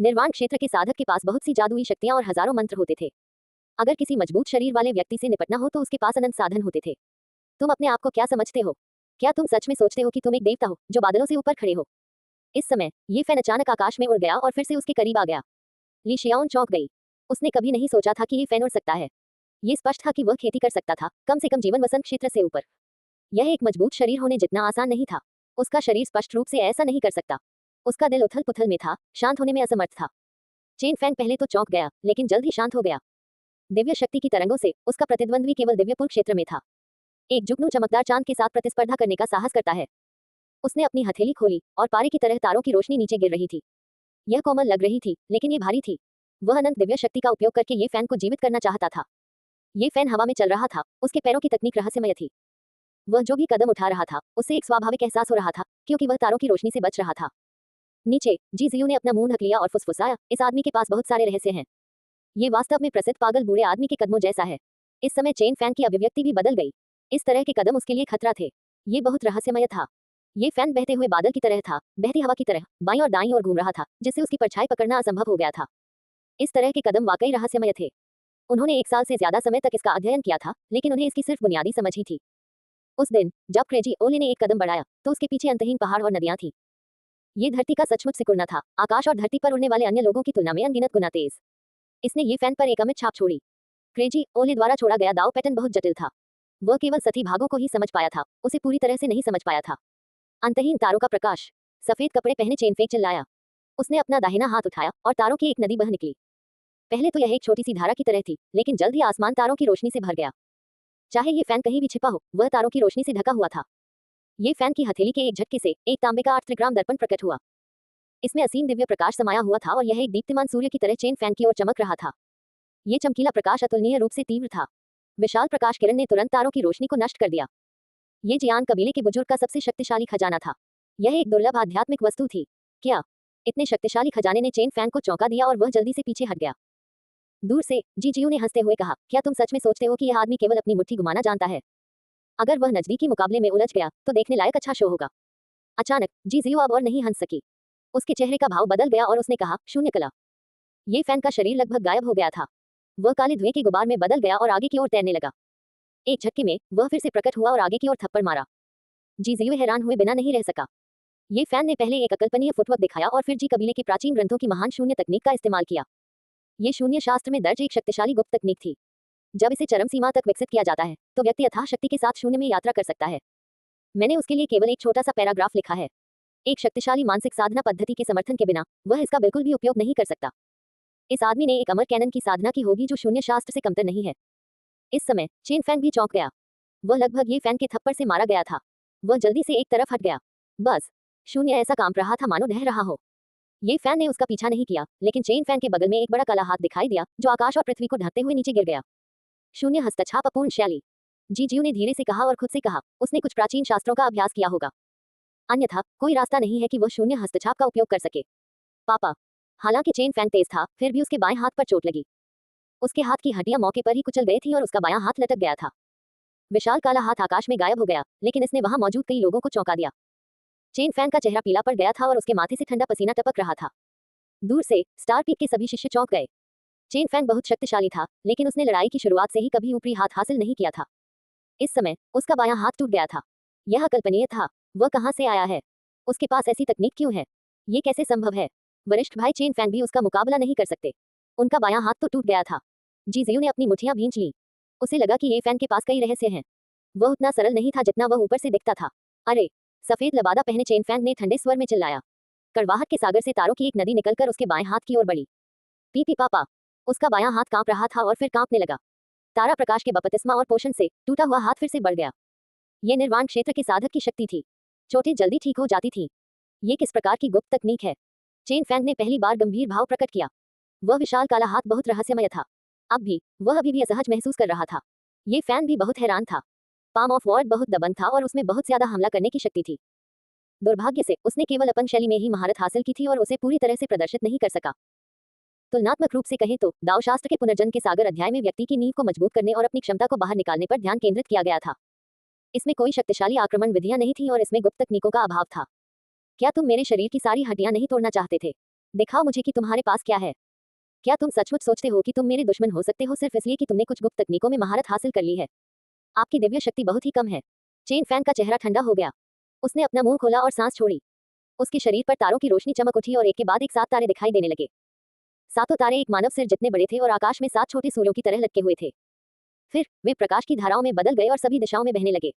निर्वाण क्षेत्र के साधक के पास बहुत सी जादुई शक्तियां और हजारों मंत्र होते थे। अगर किसी मजबूत शरीर वाले व्यक्ति से निपटना हो तो उसके पास अनंत साधन होते थे। तुम अपने आप को क्या समझते हो? क्या तुम सच में सोचते हो कि तुम एक देवता हो जो बादलों से ऊपर खड़े हो? इस समय ये फैन अचानक आकाश में उड़ गया और फिर से उसके करीब आ गया। ली शियाओन चौंक गई। उसने कभी नहीं सोचा था कि ये फैन उड़ सकता है। ये स्पष्ट था कि वह खेती कर सकता था, कम से कम जीवन वसंत क्षेत्र से ऊपर। यह एक मजबूत शरीर होने जितना आसान नहीं था। उसका शरीर स्पष्ट रूप से ऐसा नहीं कर सकता। उसका दिल उथल पुथल में था, शांत होने में असमर्थ था। चेन फैंग पहले तो चौंक गया, लेकिन जल्द ही शांत हो गया। दिव्य शक्ति की तरंगों से उसका प्रतिद्वंद्वी केवल दिव्यपुर क्षेत्र में था। एक जुगनू चमकदार चांद के साथ प्रतिस्पर्धा करने का साहस करता है। उसने अपनी हथेली खोली और पारे की तरह तारों की रोशनी नीचे गिर रही थी। यह कोमल लग रही थी, लेकिन ये भारी थी। वह अनंत दिव्य शक्ति का उपयोग करके ये फैन को जीवित करना चाहता था। ये फैन हवा में चल रहा था, उसके पैरों की तकनीक रहस्यमय थी। वह जो भी कदम उठा रहा था, उससे एक स्वाभाविक एहसास हो रहा था, क्योंकि वह तारों की रोशनी से बच रहा था। नीचे जी जियू ने अपना मुंह ढक लिया और फुसफुसाया, इस आदमी के पास बहुत सारे रहस्य हैं। ये वास्तव में प्रसिद्ध पागल बूढ़े आदमी के कदमों जैसा है। इस समय चेन फैन की अभिव्यक्ति भी बदल गई। इस तरह के कदम उसके लिए खतरा थे। ये बहुत रहस्यमय था। ये फैन बहते हुए बादल की तरह था, बहती हवा की तरह बाईं और दाईं ओर घूम रहा था, जिससे उसकी परछाई पकड़ना असंभव हो गया था। इस तरह के कदम वाकई रहस्यमय थे। उन्होंने 1 साल से ज्यादा समय तक इसका अध्ययन किया था, लेकिन उन्हें इसकी सिर्फ बुनियादी समझ ही थी। उस दिन जब क्रेजी ओले ने एक कदम बढ़ाया, तो उसके पीछे अंतहीन पहाड़ और नदियां थीं। ये धरती का सचमुच सिकुड़ना था, आकाश और धरती पर उड़ने वाले अन्य लोगों की तुलना में अनगिनत गुना तेज। इसने ये फैन पर एक अमिट छाप छोड़ी। क्रेजी ओले द्वारा छोड़ा गया दाव पैटर्न बहुत जटिल था। वह केवल सतही भागों को ही समझ पाया था, उसे पूरी तरह से नहीं समझ पाया था। अंतहीन तारों का प्रकाश। सफेद कपड़े पहने चेन फेंक चिल्लाया। उसने अपना दाहिना हाथ उठाया और तारों की एक नदी बह निकली। पहले तो यह एक छोटी सी धारा की तरह थी, लेकिन जल्द ही आसमान तारों की रोशनी से भर गया। चाहे ये फैन कहीं भी छिपा हो, वह तारों की रोशनी से ढका हुआ था। ये फैन की हथेली के एक झटके से एक तांबे का 8 त्रिग्राम दर्पण प्रकट हुआ। इसमें असीम दिव्य प्रकाश समाया हुआ था और यह एक दीप्तिमान सूर्य की तरह चेन फैन की ओर चमक रहा था। ये चमकीला प्रकाश अतुलनीय रूप से तीव्र था। विशाल प्रकाश किरण ने तुरंत तारों की रोशनी को नष्ट कर दिया। ये जियान कबीले के बुजुर्ग का सबसे शक्तिशाली खजाना था। यह एक दुर्लभ आध्यात्मिक वस्तु थी। क्या इतने शक्तिशाली खजाने ने चेन फैन को चौंका दिया और वह जल्दी से पीछे हट गया। दूर से जी जियू ने हंसते हुए कहा, क्या तुम सच में सोचते हो कि यह आदमी केवल अपनी मुट्ठी घुमाना जानता है? अगर वह नजदीकी मुकाबले में उलझ गया तो देखने लायक अच्छा शो होगा। अचानक जी जियू अब और नहीं हंस सकी। उसके चेहरे का भाव बदल गया और उसने कहा, शून्य कला। ये फैन का शरीर लगभग गायब हो गया था। वह काले धुएं के गुबार में बदल गया और आगे की ओर तैरने लगा। एक झटके में वह फिर से प्रकट हुआ और आगे की ओर थप्पड़ मारा। जी जियू हैरान हुए बिना नहीं रह सका। ये फैन ने पहले एक अकल्पनीय फुटवर्क दिखाया और फिर जी कबीले के प्राचीन ग्रंथों की महान शून्य तकनीक का इस्तेमाल किया। ये शून्य शास्त्र में दर्ज एक शक्तिशाली गुप्त तकनीक थी। जब इसे चरम सीमा तक विकसित किया जाता है तो व्यक्ति यथाह शक्ति के साथ शून्य में यात्रा कर सकता है। मैंने उसके लिए केवल एक छोटा सा पैराग्राफ लिखा है। एक शक्तिशाली मानसिक साधना पद्धति के समर्थन के बिना वह इसका बिल्कुल भी उपयोग नहीं कर सकता। इस आदमी ने एक अमर कैनन की साधना की होगी जो शून्य शास्त्र से कमतर नहीं है। इस समय चेन फैन भी चौंक गया। वह लगभग ये फैन के थप्पड़ से मारा गया था। वह जल्दी से एक तरफ हट गया। बस शून्य ऐसा कांप रहा था मानो ढह रहा हो। ये फैन ने उसका पीछा नहीं किया, लेकिन चेन फैन के बगल में एक बड़ा काला हाथ दिखाई दिया जो आकाश और पृथ्वी को ढकते हुए नीचे गिर गया। शून्य हस्तछाप अपूर्ण शैली। जी जियू ने धीरे से कहा और खुद से कहा, उसने कुछ प्राचीन शास्त्रों का अभ्यास किया होगा। अन्यथा कोई रास्ता नहीं है कि वह शून्य हस्तछाप का उपयोग कर सके। पापा। हालांकि चेन फैन तेज था, फिर भी उसके बाएं हाथ पर चोट लगी। उसके हाथ की हड्डियां मौके पर ही कुचल गई थी और उसका बायां हाथ लटक गया था। विशाल काला हाथ आकाश में गायब हो गया, लेकिन इसने वहां मौजूद कई लोगों को चौंका दिया। चेन फैन का चेहरा पीला पड़ गया था और उसके माथे से ठंडा पसीना टपक रहा था। दूर से स्टार पीक के सभी शिष्य चौंक गए। चेन फैन बहुत शक्तिशाली था, लेकिन उसने लड़ाई की शुरुआत से ही कभी ऊपरी हाथ हासिल नहीं किया था। इस समय उसका बायां हाथ टूट गया था। यह अकल्पनीय था। वह कहां से आया है? उसके पास ऐसी तकनीक क्यों है? ये कैसे संभव है? वरिष्ठ भाई चेन फैन भी उसका मुकाबला नहीं कर सकते। उनका बायां हाथ तो टूट गया था। जी जियू ने अपनी मुठ्ठियां भींच ली। उसे लगा कि ये फैन के पास कई रहस्य हैं। वह उतना सरल नहीं था जितना वह ऊपर से दिखता था। अरे! सफेद लबादा पहने चेन फैन ने ठंडे स्वर में चिल्लाया। कड़वाहट के सागर से तारों की एक नदी निकलकर उसके बाएं हाथ की ओर बढ़ी। पी पापा। उसका बायां हाथ कांप रहा था और फिर कांपने लगा। तारा प्रकाश के बपतिस्मा और पोषण से टूटा हुआ हाथ फिर से बढ़ गया। ये निर्वाण क्षेत्र के साधक की शक्ति थी। चोटें जल्दी ठीक हो जाती थी। ये किस प्रकार की गुप्त तकनीक है? चेन फैंग ने पहली बार गंभीर भाव प्रकट किया। वह विशाल काला हाथ बहुत रहस्यमय था। अब भी वह अभी भी असहज महसूस कर रहा था। ये फैन भी बहुत हैरान था। पाम ऑफ वॉर्ड बहुत दबंग था और उसमें बहुत ज्यादा हमला करने की शक्ति थी। दुर्भाग्य से उसने केवल अपंग शैली में ही महारत हासिल की थी और उसे पूरी तरह से प्रदर्शित नहीं कर सका। तुलनात्मक रूप से कहें तो दावशास्त्र के पुनर्जन्म के सागर अध्याय में व्यक्ति की नींव को मजबूत करने और अपनी क्षमता को बाहर निकालने पर ध्यान केंद्रित किया गया था। इसमें कोई शक्तिशाली आक्रमण विधियां नहीं थी और इसमें गुप्त तकनीकों का अभाव था। क्या तुम मेरे शरीर की सारी हड्डियां नहीं तोड़ना चाहते थे? दिखाओ मुझे कि तुम्हारे पास क्या है। क्या तुम सचमुच सोचते हो कि तुम मेरे दुश्मन हो सकते हो सिर्फ इसलिए कि तुमने कुछ गुप्त तकनीकों में महारत हासिल कर ली है? आपकी दिव्य शक्ति बहुत ही कम है। चेन फैंग का चेहरा ठंडा हो गया। उसने अपना मुंह खोला और सांस छोड़ी। उसके शरीर पर तारों की रोशनी चमक उठी और एक के बाद एक 7 तारे दिखाई देने लगे। सातों तारे एक मानव सिर जितने बड़े थे और आकाश में 7 छोटे सूर्यों की तरह लटके हुए थे। फिर वे प्रकाश की धाराओं में बदल गए और सभी दिशाओं में बहने लगे।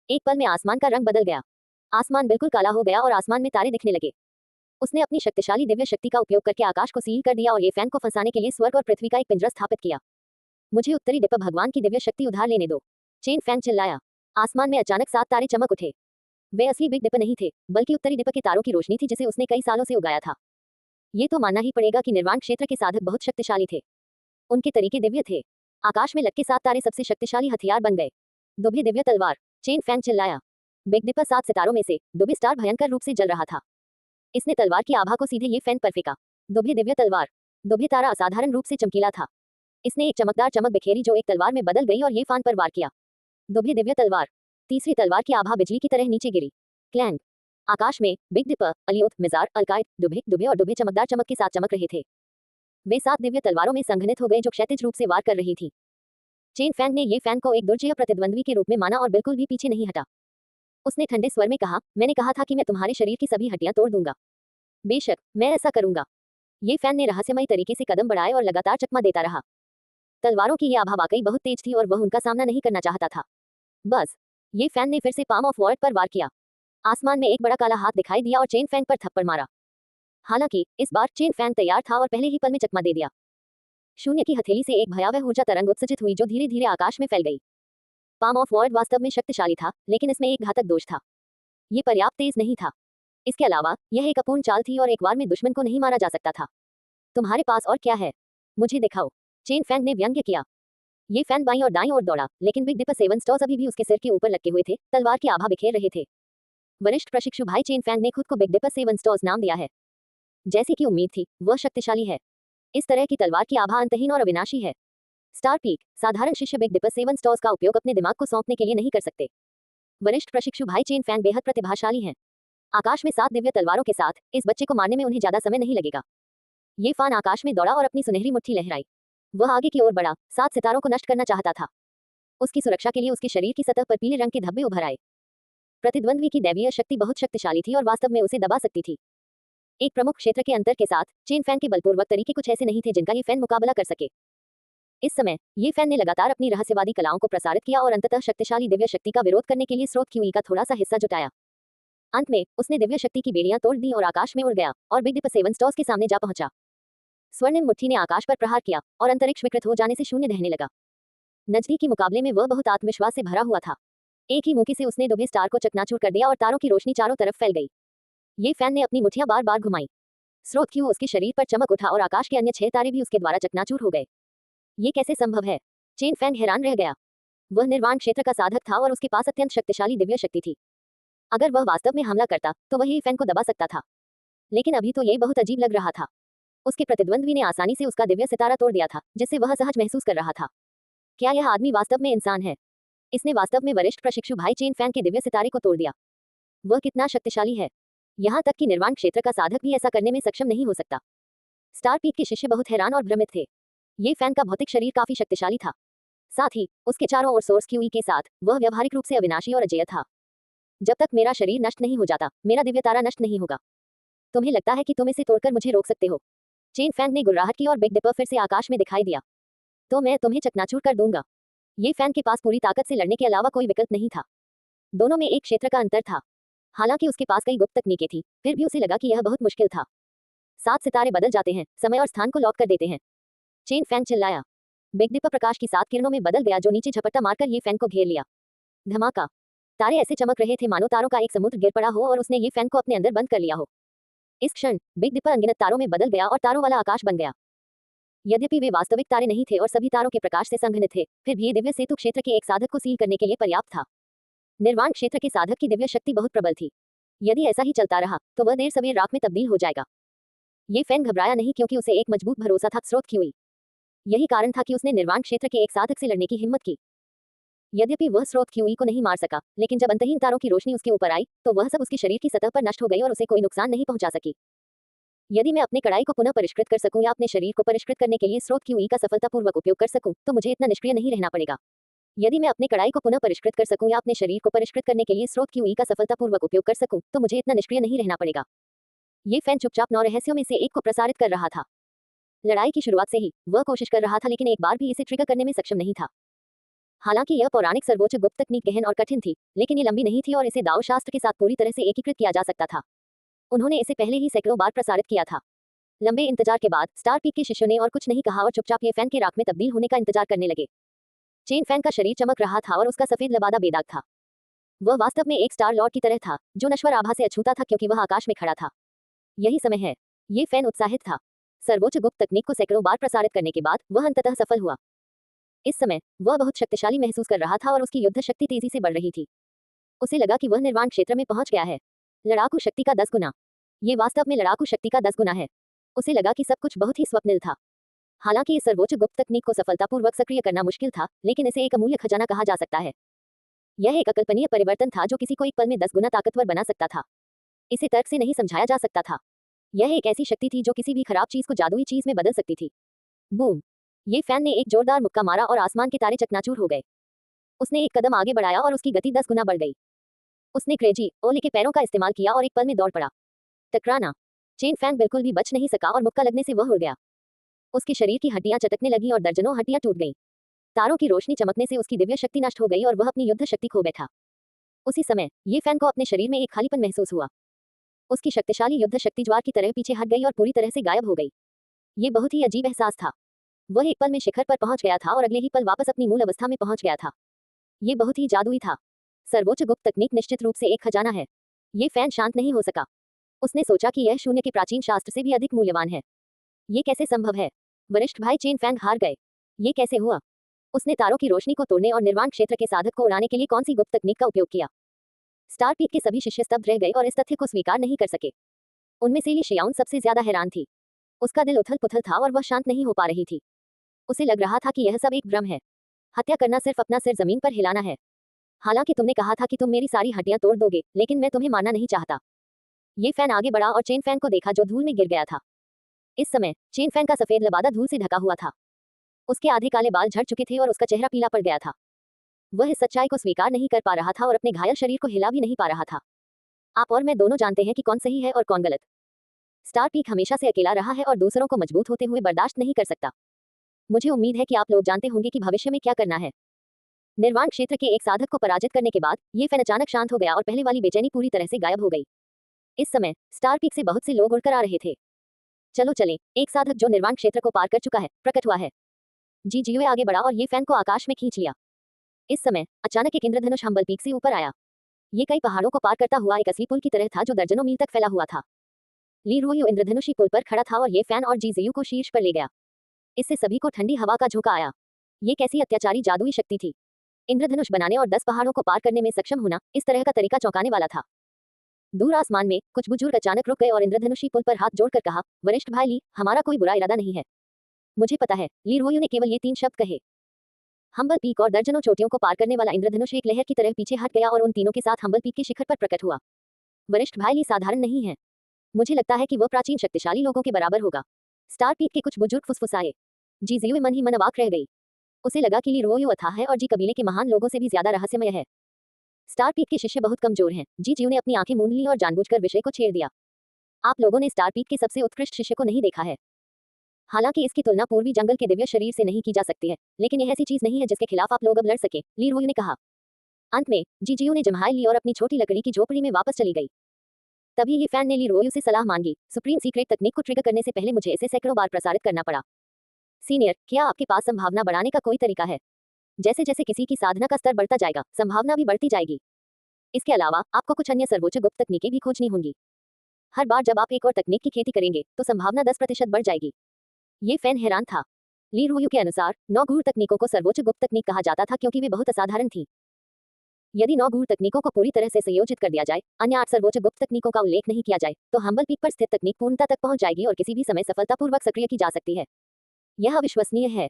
एक पल में आसमान का रंग बदल गया। आसमान बिल्कुल काला हो गया और आसमान में तारे दिखने लगे। उसने अपनी शक्तिशाली दिव्य शक्ति का उपयोग करके आकाश को सील कर दिया और ये फैन को फंसाने के लिए स्वर्ग और पृथ्वी का एक पिंजरा स्थापित किया। मुझे उत्तरी डिप भगवान की दिव्य शक्ति उधार लेने दो, चेन फैंग चिल्लाया। आसमान में अचानक 7 तारे चमक उठे। वे असली बिग डिप नहीं थे, बल्कि उत्तरी डिप के तारों की रोशनी थी जिसे उसने कई सालों से उगाया था। ये तो मानना ही पड़ेगा कि निर्वाण क्षेत्र के साधक बहुत शक्तिशाली थे। उनके तरीके दिव्य थे। आकाश में लटके 7 तारे सबसे शक्तिशाली हथियार बन गए। दुबी दिव्य तलवार, चेन फैंग चिल्लाया। बिग डिपर 7 सितारों में से दुबी स्टार भयंकर रूप से जल रहा था। इसने तलवार की आभा को सीधे ये फैन पर फेंका। दुबी दिव्य तलवार। दुबी तारा असाधारण रूप से चमकीला था। इसने एक चमकदार चमक बिखेरी जो एक तलवार में बदल गई और ये फान पर वार किया। दुबी दिव्य तलवार। तीसरी तलवार की आभा बिजली की तरह नीचे गिरी। क्लैंग। आकाश में बिग डिपर, अलियोत, मिजार, अलकायद, दुबे दुबे और दुबे चमकदार चमक के साथ चमक रहे थे। वे 7 दिव्य तलवारों में संघनित हो गए जो क्षैतिज रूप से वार कर रही थी। चेन फैंग ने ये फैन को एक दुर्जय प्रतिद्वंद्वी के रूप में माना और बिल्कुल भी पीछे नहीं हटा। उसने ठंडे स्वर में कहा, मैंने कहा था कि मैं तुम्हारे शरीर की सभी हड्डियां तोड़ दूंगा। बेशक मैं ऐसा करूंगा। ये फैन ने रहस्यमयी तरीके से कदम बढ़ाए और लगातार चकमा देता रहा। तलवारों की ये आभा वाकई बहुत तेज थी और वह उनका सामना नहीं करना चाहता था। बस ये फैन ने फिर से पाम ऑफ वर्ड पर वार किया। आसमान में एक बड़ा काला हाथ दिखाई दिया और चेन फैंग पर थप्पड़ मारा। हालांकि इस बार चेन फैंग तैयार था और पहले ही पल में चकमा दे दिया। शून्य की हथेली से एक भयावह ऊर्जा तरंग उत्सर्जित हुई जो धीरे धीरे आकाश में फैल गई। पाम ऑफ वर्ड वास्तव में शक्तिशाली था, लेकिन इसमें एक घातक दोष था। ये पर्याप्त तेज नहीं था। इसके अलावा यह एक अपूर्ण चाल थी और एक बार में दुश्मन को नहीं मारा जा सकता था। तुम्हारे पास और क्या है? मुझे दिखाओ, चेन फैंग ने व्यंग्य किया। ये फैन बाईं और दाईं ओर दौड़ा, लेकिन बिग डिपर 7 स्टॉर्स अभी भी उसके सिर के ऊपर लटके हुए थे, तलवार की आभा बिखेर रहे थे। वरिष्ठ प्रशिक्षु भाई चेन फैंग ने खुद को बिग डिपर 7 स्टॉर्स नाम दिया है। जैसी की उम्मीद थी, वह शक्तिशाली है। इस तरह की तलवार की आभा अंतहीन और अविनाशी है। स्टार पीक, साधारण शिष्य बिग डिपर 7 स्टॉर्स का उपयोग अपने दिमाग को सौंपने के लिए नहीं कर सकते। वरिष्ठ प्रशिक्षु भाई चेन फैंग बेहद प्रतिभाशाली हैं। आकाश में 7 दिव्य तलवारों के साथ इस बच्चे को मारने में उन्हें ज्यादा समय नहीं लगेगा। ये फान आकाश में दौड़ा और अपनी सुनहरी मुट्ठी लहराई। वह आगे की ओर बढ़ा, 7 सितारों को नष्ट करना चाहता था। उसकी सुरक्षा के लिए उसके शरीर की सतह पर पीले रंग के धब्बे उभर आए। प्रतिद्वंद्वी की दैवीय शक्ति बहुत शक्तिशाली थी और वास्तव में उसे दबा सकती थी। एक प्रमुख क्षेत्र के अंतर के साथ चेन फैन के बलपूर्वक तरीके कुछ ऐसे नहीं थे जिनका ये फैन मुकाबला कर सके। इस समय ये फैन ने लगातार अपनी रहस्यवादी कलाओं को प्रसारित किया और अंततः शक्तिशाली दिव्य शक्ति का विरोध करने के लिए स्रोत क्यूई का थोड़ा सा हिस्सा जुटाया। अंत में उसने दिव्य शक्ति की बेड़ियां तोड़ दी और आकाश में उड़ गया और बिग डिपर 7 स्टॉर्स के सामने जा पहुंचा। स्वर्णिम मुट्ठी ने आकाश पर प्रहार किया और अंतरिक्ष विकृत हो जाने से शून्य रहने लगा। नजदीकी मुकाबले में वह बहुत आत्मविश्वास से भरा हुआ था। एक ही मुक्की से उसने दुबे स्टार को चकनाचूर कर दिया और तारों की रोशनी चारों तरफ फैल गई। ये फैन ने अपनी मुठियां बार बार घुमाई। स्रोत क्यू उसके शरीर पर चमक उठा और आकाश के अन्य 6 तारे भी उसके द्वारा चकनाचूर हो गए। ये कैसे संभव है? चेन फैंग हैरान रह गया। वह निर्वाण क्षेत्र का साधक था और उसके पास अत्यंत शक्तिशाली दिव्य शक्ति थी। अगर वह वास्तव में हमला करता तो वह ये फैन को दबा सकता था, लेकिन अभी तो ये बहुत अजीब लग रहा था। उसके प्रतिद्वंद्वी ने आसानी से उसका दिव्य सितारा तोड़ दिया था, जिससे वह सहज महसूस कर रहा था। क्या यह आदमी वास्तव में इंसान है? इसने वास्तव में वरिष्ठ प्रशिक्षु भाई चेन फैंग के दिव्य सितारे को तोड़ दिया। वह कितना शक्तिशाली है! यहाँ तक कि निर्वाण क्षेत्र का साधक भी ऐसा करने में सक्षम नहीं हो सकता। स्टार पीक के शिष्य बहुत हैरान और भ्रमित थे। ये फैन का भौतिक शरीर काफी शक्तिशाली था। साथ ही उसके चारों ओर सोर्स क्यूई के साथ वह व्यवहारिक रूप से अविनाशी और अजेय था। जब तक मेरा शरीर नष्ट नहीं हो जाता, मेरा दिव्य तारा नष्ट नहीं होगा। तुम्हें लगता है कि तुम इसे तोड़कर मुझे रोक सकते हो? चेन फैंग ने गुर्राहट की और बिग डिपर फिर से आकाश में दिखाई दिया। तो मैं तुम्हें चकनाचूर कर दूंगा। ये फैन के पास पूरी ताकत से लड़ने के अलावा कोई विकल्प नहीं था। दोनों में एक क्षेत्र का अंतर था। हालांकि उसके पास कई गुप्त तकनीकें थी, फिर भी उसे लगा कि यह बहुत मुश्किल था। 7 सितारे बदल जाते हैं, समय और स्थान को लॉक कर देते हैं। चेन फैंग चिल्लाया। बिग डिपर प्रकाश की 7 किरणों में बदल गया जो नीचे झपट्टा मारकर ये फैन को घेर लिया। धमाका! तारे ऐसे चमक रहे थे मानो तारों का एक समुद्र गिर पड़ा हो और उसने ये फैन को अपने अंदर बंद कर लिया हो। इस क्षण बिग डिपर अनगिनत तारों में बदल गया और तारों वाला आकाश बन गया। यद्यपि वे वास्तविक तारे नहीं थे और सभी तारों के प्रकाश से संघनित थे, फिर भी ये दिव्य सेतु क्षेत्र के एक साधक को सील करने के लिए पर्याप्त था। निर्वाण क्षेत्र के साधक की दिव्य शक्ति बहुत प्रबल थी। यदि ऐसा ही चलता रहा तो वह देर सवेर राख में तब्दील हो जाएगा। ये फैन घबराया नहीं क्योंकि उसे एक मजबूत भरोसा था स्रोत क्यूई। यही कारण था कि उसने निर्वाण क्षेत्र के एक साधक से लड़ने की हिम्मत की। यद्यपि वह स्रोत क्यूई को नहीं मार सका, लेकिन जब अंतहीन तारों की रोशनी उसके ऊपर आई तो वह सब उसके शरीर की सतह पर नष्ट हो गई और उसे कोई नुकसान नहीं पहुंचा सकी। यदि मैं अपने कड़ाई को पुनः परिष्कृत कर सकूं या अपने शरीर को परिष्कृत करने के लिए स्रोत QE का सफलतापूर्वक उपयोग कर सकूं, तो मुझे इतना निष्क्रिय नहीं रहना पड़ेगा। यदि मैं अपने कड़ाई को पुनः परिष्कृत कर सकूं या अपने शरीर को परिष्कृत करने के लिए स्रोत QE का सफलतापूर्वक उपयोग कर सकूं, तो मुझे इतना निष्क्रिय नहीं रहना पड़ेगा। ये फैन चुपचाप 9 रहस्यों में से एक को प्रसारित कर रहा था। लड़ाई की शुरुआत से ही वह कोशिश कर रहा था, लेकिन एक बार भी इसे ट्रिगर करने में सक्षम नहीं था। हालांकि यह पौराणिक सर्वोच्च गुप्त तकनीक गहन और कठिन थी, लेकिन ये लंबी नहीं थी और इसे दाव शास्त्र के साथ पूरी तरह से एकीकृत किया जा सकता था। उन्होंने इसे पहले ही सैकड़ों बार प्रसारित किया था। लंबे इंतजार के बाद स्टार पीक के शिष्यों ने और कुछ नहीं कहा और चुपचाप ये फैन के राख में तब्दील होने का इंतजार करने लगे। चेन फैन का शरीर चमक रहा था और उसका सफेद लबादा बेदाग था। वह वास्तव में एक स्टार लॉर्ड की तरह था, जो नश्वर आभा से अछूता था क्योंकि वह आकाश में खड़ा था। यही समय है। ये फैन उत्साहित था। सर्वोच्च गुप्त तकनीक को सैकड़ों बार प्रसारित करने के बाद वह अंततः सफल हुआ। इस समय वह बहुत शक्तिशाली महसूस कर रहा था और उसकी युद्ध शक्ति तेजी से बढ़ रही थी। उसे लगा कि वह निर्वाण क्षेत्र में पहुंच गया है। लड़ाकू शक्ति का 10 गुना। ये वास्तव में लड़ाकू शक्ति का 10 गुना है। उसे लगा कि सब कुछ बहुत ही स्वप्निल था। हालांकि इस सर्वोच्च गुप्त तकनीक को सफलतापूर्वक सक्रिय करना मुश्किल था, लेकिन इसे एक अमूल्य खजाना कहा जा सकता है। यह एक अकल्पनीय परिवर्तन था जो किसी को एक पल में 10 गुना ताकतवर बना सकता था। इसे तर्क से नहीं समझाया जा सकता था। यह एक ऐसी शक्ति थी जो किसी भी खराब चीज को जादुई चीज में बदल सकती थी। बूम! ये फैन ने एक जोरदार मुक्का मारा और आसमान के तारे चकनाचूर हो गए। उसने एक कदम आगे बढ़ाया और उसकी गति 10 गुना बढ़ गई। उसने क्रेजी ओले के पैरों का इस्तेमाल किया और एक पल में दौड़ पड़ा। टकराना! चेन फैन बिल्कुल भी बच नहीं सका और मुक्का लगने से वह उड़ गया। उसके शरीर की हड्डियां चटकने लगीं और दर्जनों हड्डियां टूट गईं। तारों की रोशनी चमकने से उसकी दिव्य शक्ति नष्ट हो गई और वह अपनी युद्ध शक्ति खो बैठा। उसी समय ये फैन को अपने शरीर में एक खालीपन महसूस हुआ। उसकी शक्तिशाली युद्ध शक्ति ज्वार की तरह पीछे हट गई और पूरी तरह से गायब हो गई। ये बहुत ही अजीब एहसास था। वह एक पल में शिखर पर पहुंच गया था और अगले ही पल वापस अपनी मूल अवस्था में पहुंच गया था। ये बहुत ही जादुई था। सर्वोच्च गुप्त तकनीक निश्चित रूप से एक खजाना है। ये फैन शांत नहीं हो सका। उसने सोचा कि यह शून्य के प्राचीन शास्त्र से भी अधिक मूल्यवान है। ये कैसे संभव है? वरिष्ठ भाई चेन फैंग हार गए। ये कैसे हुआ? उसने तारों की रोशनी को तोड़ने और निर्वाण क्षेत्र के साधक को उड़ाने के लिए कौन सी गुप्त तकनीक का उपयोग किया? स्टार पीक के सभी शिष्य स्तब्ध रह गए और इस तथ्य को स्वीकार नहीं कर सके। उनमें से ली शियाउन सबसे ज्यादा हैरान थी। उसका दिल उथल पुथल था और वह शांत नहीं हो पा रही थी। उसे लग रहा था कि यह सब एक भ्रम है। हत्या करना सिर्फ अपना सिर जमीन पर हिलाना है। हालांकि तुमने कहा था कि तुम मेरी सारी हड्डियां तोड़ दोगे, लेकिन मैं तुम्हें मानना नहीं चाहता। ये फैन आगे बढ़ा और चेन फैन को देखा जो धूल में गिर गया था। इस समय चेन फैन का सफेद लबादा धूल से ढका हुआ था। उसके आधे काले बाल झड़ चुके थे और उसका चेहरा पीला पड़ गया था। वह इस सच्चाई को स्वीकार नहीं कर पा रहा था और अपने घायल शरीर को हिला भी नहीं पा रहा था। आप और मैं दोनों जानते हैं कि कौन सही है और कौन गलत। स्टार पीक हमेशा से अकेला रहा है और दूसरों को मजबूत होते हुए बर्दाश्त नहीं कर सकता। मुझे उम्मीद है कि आप लोग जानते होंगे कि भविष्य में क्या करना है। निर्वाण क्षेत्र के एक साधक को पराजित करने के बाद ये फैन अचानक शांत हो गया और पहले वाली बेचैनी पूरी तरह से गायब हो गई। इस समय स्टार पीक से बहुत से लोग उड़कर आ रहे थे। चलो चलें, एक साधक जो निर्वाण क्षेत्र को पार कर चुका है प्रकट हुआ है। जी जियो आगे बढ़ा और ये फैन को आकाश में खींच लिया। इस समय अचानक एक इंद्रधनुष हम्बल पीक से ऊपर आया। ये कई पहाड़ों को पार करता हुआ एक असली पुल की तरह था जो दर्जनों मील तक फैला हुआ था। ली रुओयू इंद्रधनुषी पुल पर खड़ा था और ये फैन और जी जियो को शीर्ष पर ले गया। इससे सभी को ठंडी हवा का झोंका आया। ये कैसी अत्याचारी जादुई शक्ति थी। इंद्रधनुष बनाने और 10 पहाड़ों को पार करने में सक्षम होना, इस तरह का तरीका चौंकाने वाला था। दूर आसमान में कुछ बुजुर्ग अचानक रुक गए और इंद्रधनुषी पुल पर हाथ जोड़कर कहा, वरिष्ठ भाई ली, हमारा कोई बुरा इरादा नहीं है। मुझे पता है। ली रुओयू ने केवल ये 3 शब्द कहे। हम्बल पीक और दर्जनों चोटियों को पार करने वाला इंद्रधनुष एक लहर की तरह पीछे हट गया और उन तीनों के साथ हम्बल पीक के शिखर पर प्रकट हुआ। वरिष्ठ भाई ली साधारण नहीं है। मुझे लगता है कि वह प्राचीन शक्तिशाली लोगों के बराबर होगा। स्टार पीक के कुछ बुजुर्ग फुसफुसाए। जी जियो मन ही मन अवाक रह गई। उसे लगा कि ली रुओयू अथाह है और जी कबीले के महान लोगों से भी ज्यादा रहस्यमय है। स्टार पीक के शिष्य बहुत कमजोर हैं। जी जियो ने अपनी आंखें मूंद ली और जानबूझकर विषय को छेड़ दिया। आप लोगों ने स्टार पीक के सबसे उत्कृष्ट शिष्य को नहीं देखा है। हालांकि इसकी तुलना पूर्वी जंगल के दिव्य शरीर से नहीं की जा सकती है, लेकिन यह ऐसी चीज नहीं है जिसके खिलाफ आप लोग अब लड़ सके, ली रुओयू ने कहा। अंत में जी जियो ने जम्हाई ली और अपनी छोटी लकड़ी की झोपड़ी में वापस चली गई। तभी ये फैन ने ली रुओयू से सलाह मांगी, सुप्रीम सीक्रेट तकनीक को ट्रिगर करने से पहले मुझे इसे सैकड़ों बार प्रसारित करना पड़ा। सीनियर, क्या आपके पास संभावना बढ़ाने का कोई तरीका है? जैसे जैसे किसी की साधना का स्तर बढ़ता जाएगा, संभावना भी बढ़ती जाएगी। इसके अलावा आपको कुछ अन्य सर्वोच्च गुप्त तकनीकें भी खोजनी होंगी। हर बार जब आप एक और तकनीक की खेती करेंगे तो संभावना 10% बढ़ जाएगी। ये फैन हैरान था। ली रुओयू के अनुसार 9 गूढ़ तकनीकों को सर्वोच्च गुप्त तकनीक कहा जाता था क्योंकि वे बहुत असाधारण थी। यदि 9 गूढ़ तकनीकों को पूरी तरह से संयोजित कर दिया जाए, अन्य 8 सर्वोच्च गुप्त तकनीकों का उल्लेख नहीं किया जाए, तो हम्बल पीक पर स्थित तकनीक पूर्णता तक पहुंच जाएगी और किसी भी समय सफलतापूर्वक सक्रिय की जा सकती है। यह अविश्वसनीय है।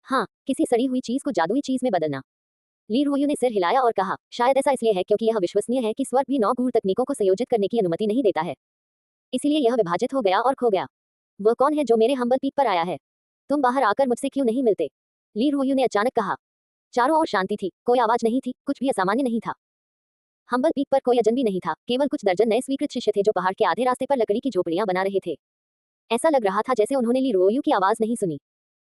हाँ, किसी सड़ी हुई चीज को जादुई चीज में बदलना। ली रुओयू ने सिर हिलाया और कहा, शायद ऐसा इसलिए है क्योंकि यह विश्वसनीय है कि स्वर्ग भी 9 गूढ़ तकनीकों को संयोजित करने की अनुमति नहीं देता है। इसीलिए यह विभाजित हो गया और खो गया। वह कौन है जो मेरे हम्बल पीक पर आया है? तुम बाहर आकर मुझसे क्यों नहीं मिलते? ली रुओयू ने अचानक कहा। चारों ओर शांति थी, कोई आवाज नहीं थी, कुछ भी असामान्य नहीं था। हम्बल पीक पर कोई अजनबी नहीं था, केवल कुछ दर्जन नए स्वीकृत शिष्य थे जो पहाड़ के आधे रास्ते पर लकड़ी की झोपड़ियां बना रहे थे। ऐसा लग रहा था जैसे उन्होंने ली रुओयू की आवाज नहीं सुनी।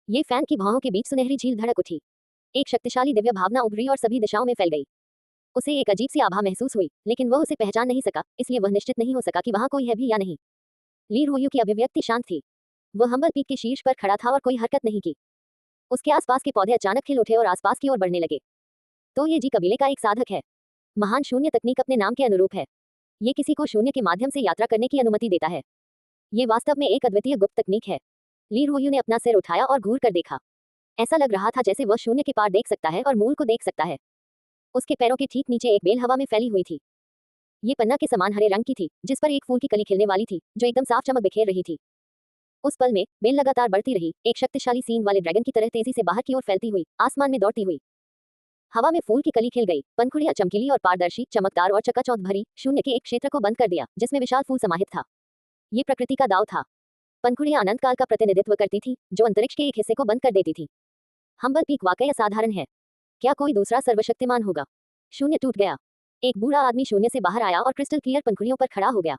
ये फैन की भौहों के बीच सुनहरी झील धड़क उठी। एक शक्तिशाली दिव्य भावना उभरी और सभी दिशाओं में फैल गई। उसे एक अजीब सी आभा महसूस हुई, लेकिन वह उसे पहचान नहीं सका, इसलिए वह निश्चित नहीं हो सका कि वहां कोई है भी या नहीं। ली रुओयू की अभिव्यक्ति शांत थी। वह हम्बल पीक के शीर्ष पर खड़ा था और कोई हरकत नहीं की। उसके आसपास के पौधे अचानक खिल उठे और आसपास की ओर बढ़ने लगे। तो ये जी कबीले का एक साधक है। महान शून्य तकनीक अपने नाम के अनुरूप है। ये किसी को शून्य के माध्यम से यात्रा करने की अनुमति देता है। ये वास्तव में एक अद्वितीय गुप्त तकनीक है। ली रुओयू ने अपना सिर उठाया और घूर कर देखा। ऐसा लग रहा था जैसे वह शून्य के पार देख सकता है और मूल को देख सकता है। उसके पैरों के ठीक नीचे एक बेल हवा में फैली हुई थी। ये पन्ना के समान हरे रंग की थी, जिस पर एक फूल की कली खिलने वाली थी, जो एकदम साफ चमक बिखेर रही थी। उस पल में बेल लगातार बढ़ती रही, एक शक्तिशाली सींग वाले ड्रैगन की तरह तेजी से बाहर की ओर फैलती हुई, आसमान में दौड़ती हुई। हवा में फूल की कली खिल गई, पंखुड़ियां चमकीली और पारदर्शी, चमकदार और चकाचौंध भरी, शून्य के एक क्षेत्र को बंद कर दिया जिसमें विशाल फूल समाहित था। ये प्रकृति का दाव था। पंखुड़ियां अनंत काल का प्रतिनिधित्व करती थी, जो अंतरिक्ष के एक हिस्से को बंद कर देती थी। हम्बल पीक वाकई असाधारण है। क्या कोई दूसरा सर्वशक्तिमान होगा? शून्य टूट गया। एक बूढ़ा आदमी शून्य से बाहर आया और क्रिस्टल क्लियर पंखुड़ियों पर खड़ा हो गया।